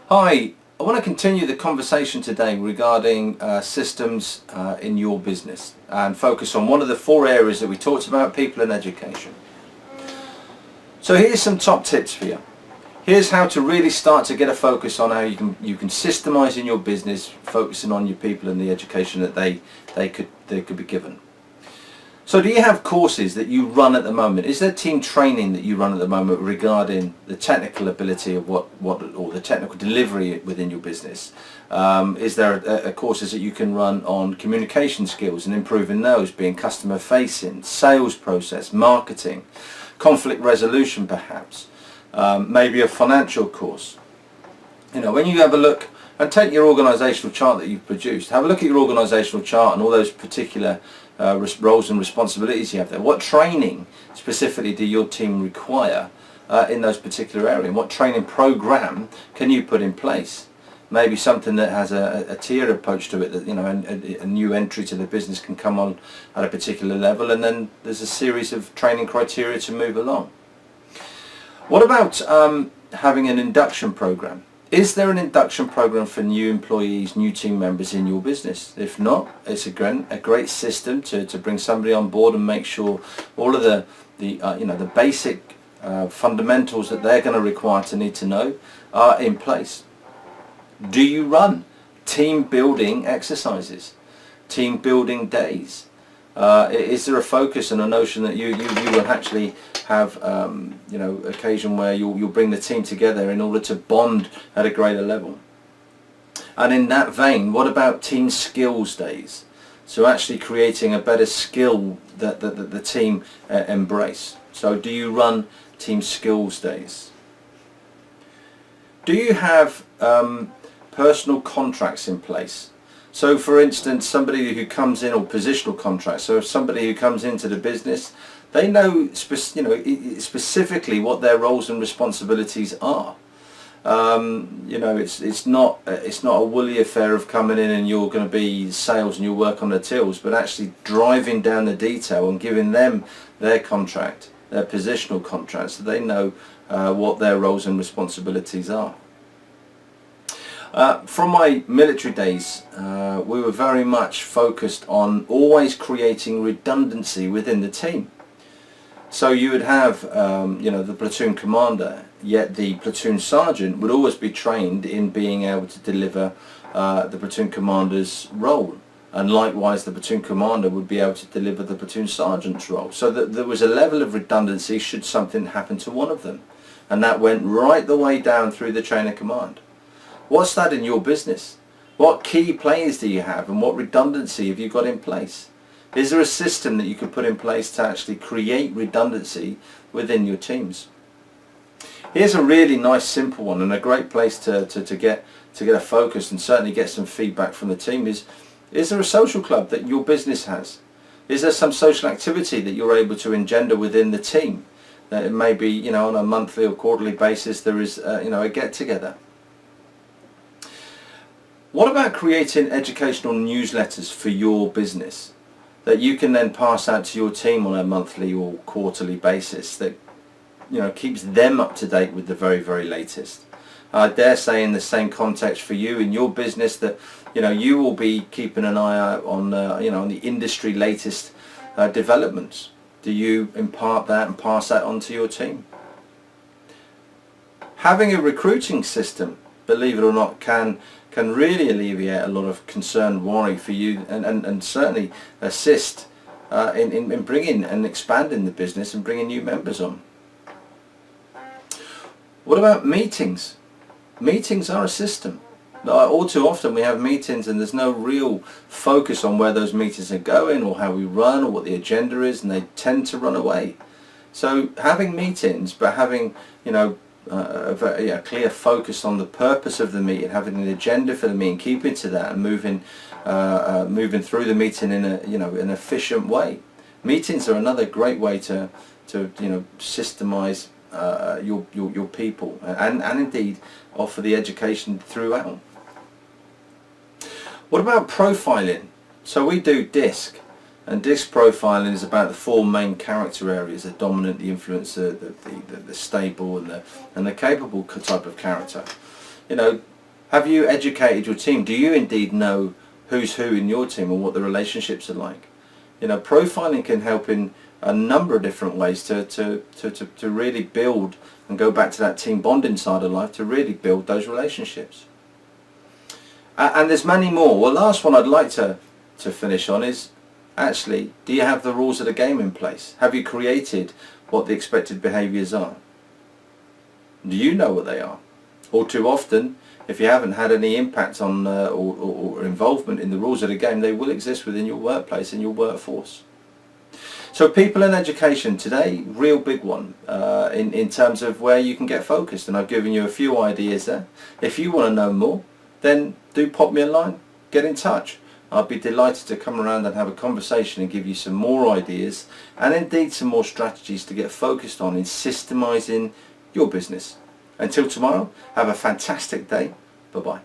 Hi, I want to continue the conversation today regarding systems in your business and focus on one of the four areas that we talked about, people and education. So here's some top tips for you. Here's how to really start to get a focus on how you can systemize in your business, focusing on your people and the education that they could be given. So do you have courses that you run at the moment? Is there team training that you run at the moment regarding the technical ability of what or the technical delivery within your business? Is there courses that you can run on communication skills and improving those, being customer facing, sales process, marketing, conflict resolution perhaps, maybe a financial course? You know, when you have a look and take your organisational chart that you've produced, have a look at your organisational chart and all those particular roles and responsibilities you have there. What training specifically do your team require in those particular areas? What training program can you put in place? Maybe something that has a tiered approach to it, that, you know, a new entry to the business can come on at a particular level, and then there's a series of training criteria to move along. What about having an induction program? Is there an induction program for new employees, new team members in your business? If not, it's a great system to bring somebody on board and make sure all of the basic fundamentals that they're going to require to need to know are in place. Do you run team building exercises, team building days? Is there a focus and a notion that you will actually have occasion where you'll bring the team together in order to bond at a greater level? And in that vein, what about team skills days? So actually creating a better skill that the team embrace. So do you run team skills days? Do you have personal contracts in place? So for instance, somebody who comes in, or positional contracts, so if somebody who comes into the business, they know specifically what their roles and responsibilities are. It's not a woolly affair of coming in and you're going to be sales and you'll work on the tills, but actually driving down the detail and giving them their contract, their positional contract, so they know what their roles and responsibilities are. From my military days, we were very much focused on always creating redundancy within the team. So you would have the platoon commander, yet the platoon sergeant would always be trained in being able to deliver the platoon commander's role, and likewise the platoon commander would be able to deliver the platoon sergeant's role, so that there was a level of redundancy should something happen to one of them, and that went right the way down through the chain of command. What's that in your business? What key players do you have, and what redundancy have you got in place? Is there a system that you could put in place to actually create redundancy within your teams? Here's a really nice simple one, and a great place to get a focus and certainly get some feedback from the team is there a social club that your business has? Is there some social activity that you're able to engender within the team? That it may be, on a monthly or quarterly basis there is a get together. What about creating educational newsletters for your business that you can then pass out to your team on a monthly or quarterly basis, that keeps them up to date with the very, very latest? I dare say in the same context for you in your business that you will be keeping an eye out on on the industry latest developments. Do you impart that and pass that on to your team? Having a recruiting system, believe it or not, can really alleviate a lot of concern, worry for you, and certainly assist in bringing and expanding the business and bringing new members on. What about meetings? Meetings are a system. All too often we have meetings and there's no real focus on where those meetings are going or how we run or what the agenda is, and they tend to run away. So having meetings, but having a clear focus on the purpose of the meeting, having an agenda for the meeting, keeping to that, and moving through the meeting in an efficient way. Meetings are another great way to systemize your people and indeed offer the education throughout. What about profiling? So we do DISC, And disc profiling is about the four main character areas: the dominant, the influencer, the stable, and the capable type of character. You know, Have you educated your team? Do you indeed know who's who in your team and what the relationships are like? You know, profiling can help in a number of different ways to really build and go back to that team bonding side of life, to really build those relationships. And there's many more. Well, last one I'd like to finish on is, actually, do you have the rules of the game in place? Have you created what the expected behaviours are? Do you know what they are? All too often, if you haven't had any impact on or involvement in the rules of the game, they will exist within your workplace and your workforce. So people in education today, real big one in terms of where you can get focused, and I've given you a few ideas there. If you want to know more, then do pop me a line, get in touch. I'll be delighted to come around and have a conversation and give you some more ideas and indeed some more strategies to get focused on in systemising your business. Until tomorrow, have a fantastic day. Bye-bye.